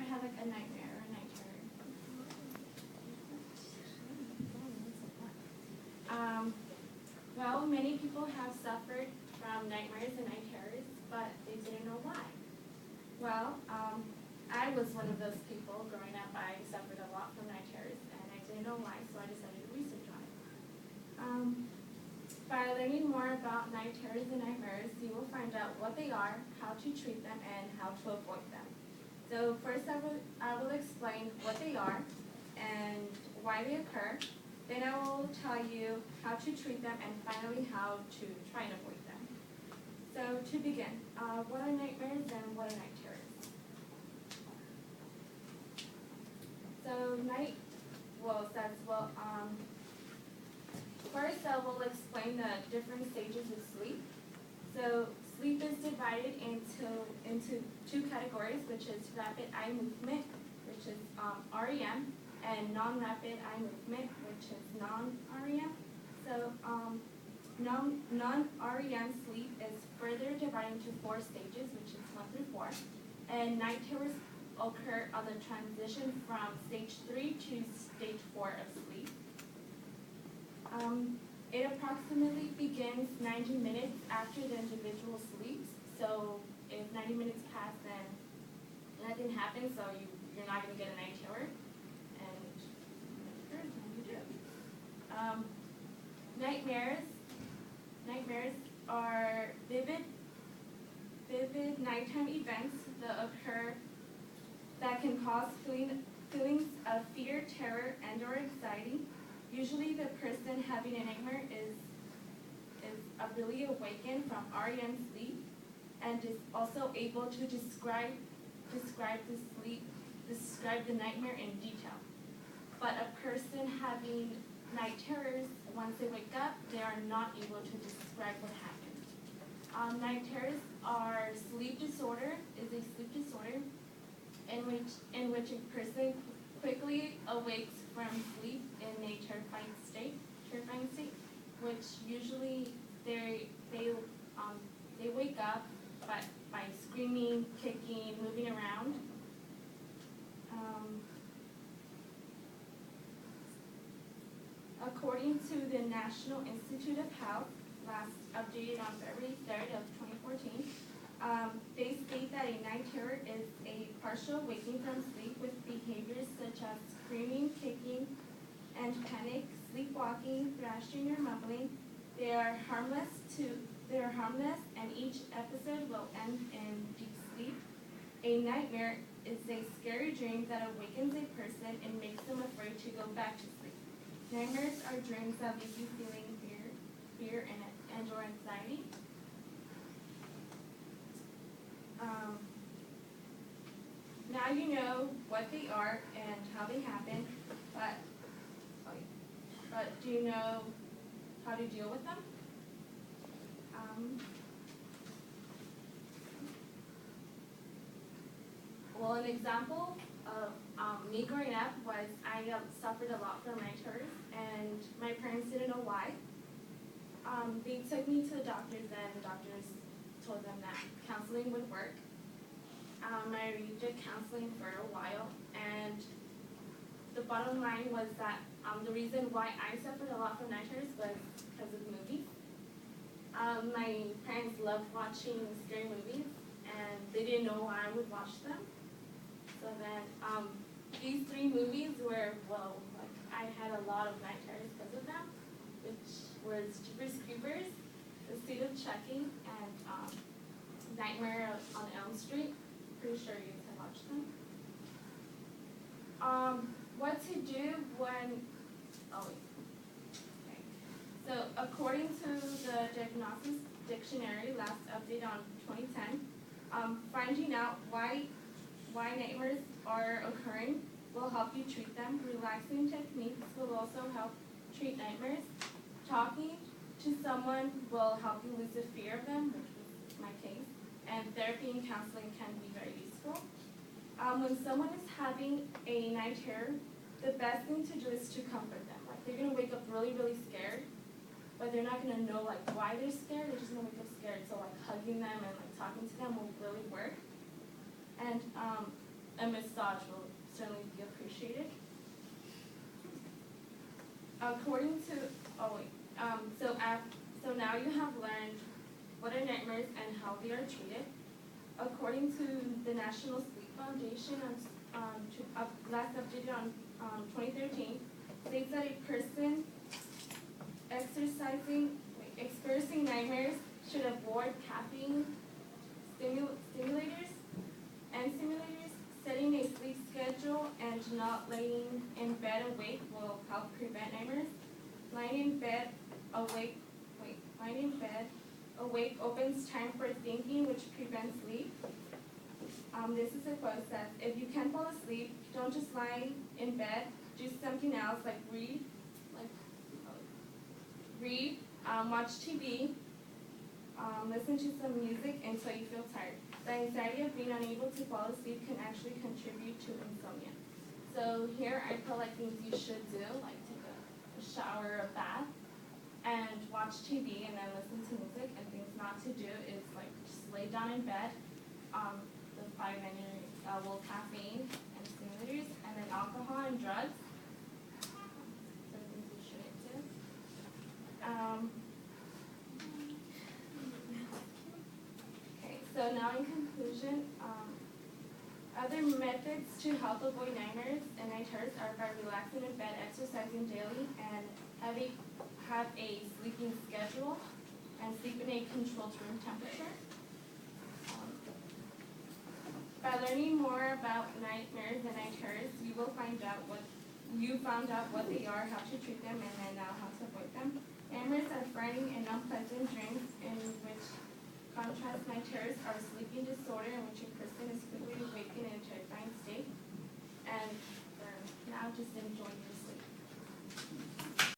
had like a nightmare or a night terror? Well, many people have suffered from nightmares and night terrors, but they didn't know why. Well, I was one of those people growing up. I suffered a lot from night terrors, and I didn't know why, so I decided to research on it. By learning more about night terrors and nightmares, you will find out what they are, how to treat them, and how to avoid them. So first I will explain what they are and why they occur. Then I will tell you how to treat them, and finally how to try and avoid them. So to begin, what are nightmares and what are night terrors? So first I will explain the different stages of sleep. So sleep is divided into two categories, which is rapid eye movement, which is REM, and non-rapid eye movement, which is non-REM. So non-REM sleep is further divided into 4 stages, which is 1 through 4. And night terrors occur on the transition from stage 3 to stage 4 of sleep. It approximately begins 90 minutes after the individual sleeps. So if 90 minutes pass, then nothing happens, so you're not going to get a night terror. And you do. Nightmares are vivid nighttime events that can cause feelings of fear, terror, and/or anxiety. Usually the person having a nightmare is really awakened from REM sleep and is also able to describe the nightmare in detail. But a person having night terrors, once they wake up, they are not able to describe what happened. Night terrors are sleep disorder, in which a person quickly awakes from sleep in a terrifying state, which usually they wake up by screaming, kicking, moving around. According to the National Institute of Health, last updated on February 3rd of 2014, they state that a night terror is a partial waking from sleep with behaviors such as screaming, kicking, and panic, sleepwalking, thrashing, or mumbling. They are harmless, and each episode will end in deep sleep. A nightmare is a scary dream that awakens a person and makes them afraid to go back to sleep. Nightmares are dreams that leave you feeling fear and/or anxiety. Now you know what they are and how they happen, but do you know how to deal with them? Well, an example of me growing up was I suffered a lot from night terrors, and my parents didn't know why. They took me to the doctors, and the doctors told them that counseling would work. I did counseling for a while, and the bottom line was that the reason why I suffered a lot from night terrors was because of movies. My parents loved watching scary movies, and they didn't know why I would watch them. So then these 3 movies were, I had a lot of night terrors because of them, which was Jeepers Creepers, The State of Chucky, and Nightmare on Elm Street. Pretty sure you guys have watched them. What to do when, okay. So according to the Diagnosis Dictionary, last update on 2010, finding out why nightmares are occurring will help you treat them. Relaxing techniques will also help treat nightmares. Talking to someone will help you lose the fear of them, which was my case. And therapy and counseling can be very useful. When someone is having a night terror, the best thing to do is to comfort them. Like, they're going to wake up really, really scared, but they're not going to know why they're scared. They're just going to wake up scared. So hugging them and talking to them will really work. And a massage will certainly be appreciated. According to, so now you have learned what are nightmares and how they are treated. According to the National Sleep Foundation, last updated on 2013, states that a person experiencing nightmares should avoid caffeine stimulators and simulators. Setting a sleep schedule and not laying in bed awake will help prevent nightmares. Lying in bed awake opens time for thinking, which prevents sleep. This is a quote that says, if you can't fall asleep, don't just lie in bed, do something else like read, watch TV, listen to some music until you feel tired. The anxiety of being unable to fall asleep can actually contribute to insomnia. So here I put like things you should do, like take a shower, a bath, and watch TV and then listen to music. And things not to do is like just lay down in bed, the 5 caffeine and stimulators, and then alcohol and drugs. So things you shouldn't do. So now in conclusion, other methods to help avoid nightmares and night terrors are by relaxing in bed, exercising daily, and have a sleeping schedule, and sleep in a controlled room temperature. By learning more about nightmares and night terrors, you found out what they are, how to treat them, and then now how to avoid them. Nightmares are frightening and unpleasant dreams in which contrast night terrors are a sleeping disorder in which a person is quickly awakened in a terrifying state. And now just enjoy your